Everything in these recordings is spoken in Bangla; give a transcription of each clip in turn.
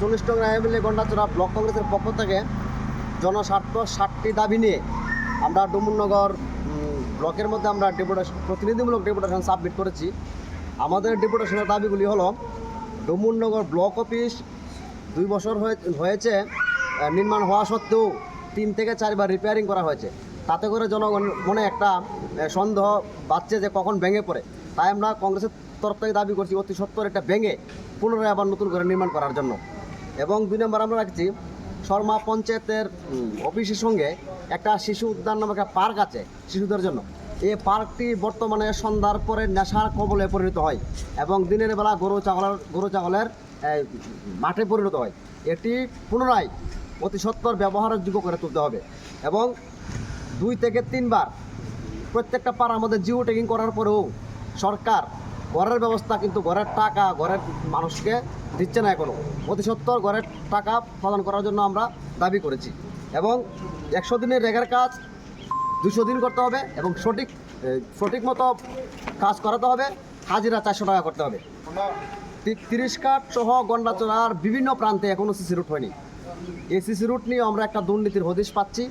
44 নং রায়মিলে গন্ডাচড়া ব্লক কংগ্রেসের পক্ষ থেকে জনস্বার্থ 60টি দাবি নিয়ে আমরা ডুমুরনগর ব্লকের মধ্যে আমরা প্রতিনিধিমূলক ডেপুটেশন সাবমিট করেছি। আমাদের ডেপুটেশনের দাবিগুলি হলো, ডুমুরনগর ব্লক অফিস 2 বছর হয়েছে নির্মাণ হওয়া সত্ত্বেও 3 থেকে 4 বার রিপেয়ারিং করা হয়েছে। তাতে করে জনগণ মনে একটা সন্দেহ বাড়ছে যে কখন ভেঙে পড়ে। তাই আমরা কংগ্রেসের তরফ থেকে দাবি করছি অতি সত্বর এটা ভেঙে পুনরায় আবার নতুন করে নির্মাণ করার জন্য। এবং 2 নম্বর আমরা রাখছি, শর্মা পঞ্চায়েতের অফিসের সঙ্গে একটা শিশু উদ্যান নামে একটা পার্ক আছে শিশুদের জন্য। এই পার্কটি বর্তমানে সন্ধ্যার পরে নেশার কবলে পরিণত হয় এবং দিনের বেলা গরু ছাগলের মাঠে পরিণত হয়। এটি পুনরায় অতি সত্বর ব্যবহারের যোগ্য করে তুলতে হবে এবং 2 থেকে 3 বার প্রত্যেকটা পাড়ার মধ্যে জিও ট্যাগিং করার পরেও সরকার ঘরের ব্যবস্থা কিন্তু ঘরের টাকা ঘরের মানুষকে দিচ্ছে না এখনও। অতি সত্বর ঘরের টাকা প্রদান করার জন্য আমরা দাবি করেছি এবং 100 দিনের রেগার কাজ 200 দিন করতে হবে এবং সঠিক মতো কাজ করাতে হবে। হাজিরা 400 টাকা করতে হবে। 30 কাঠ সহ গন্ডাচড়ার বিভিন্ন প্রান্তে এখনও সিসি রুট হয়নি। এই সিসি রুট নিয়ে আমরা একটা দুর্নীতির হদিশ পাচ্ছি।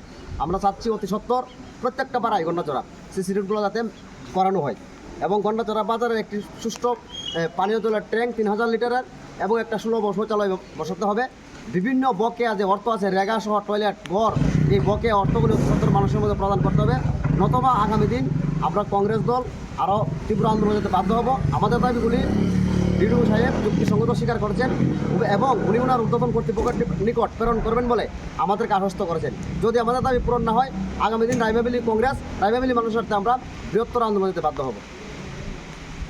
আমরা চাচ্ছি অতি সত্বর প্রত্যেকটা পাড়ায় গন্ডাচড়া সিসি রুটগুলো যাতে করানো হয় এবং গন্ডাচড়া বাজারে একটি সুষ্ঠু পানীয় জলের ট্যাঙ্ক 3000 লিটারের এবং একটা সুলভ শৌচালয় বসাতে হবে। বিভিন্ন বকেয়া যে অর্থ আছে রেগা সহ টয়লেট ঘর, এই বকেয়া অর্থগুলি অতি সত্বর মানুষের মধ্যে প্রদান করতে হবে। নতুবা আগামী দিন আমরা কংগ্রেস দল আরও তীব্র আন্দোলন যেতে বাধ্য হব। আমাদের দাবিগুলি ডিডিও সাহেব যুক্তিসঙ্গত স্বীকার করেছেন এবং উনি ওনার ঊর্ধ্বতন কর্তৃপক্ষের নিকট প্রেরণ করবেন বলে আমাদেরকে আশ্বস্ত করেছেন। যদি আমাদের দাবি পূরণ না হয় আগামী দিন রায়মাবিলি মানুষের সাথে আমরা বৃহত্তর আন্দোলন যেতে বাধ্য হব।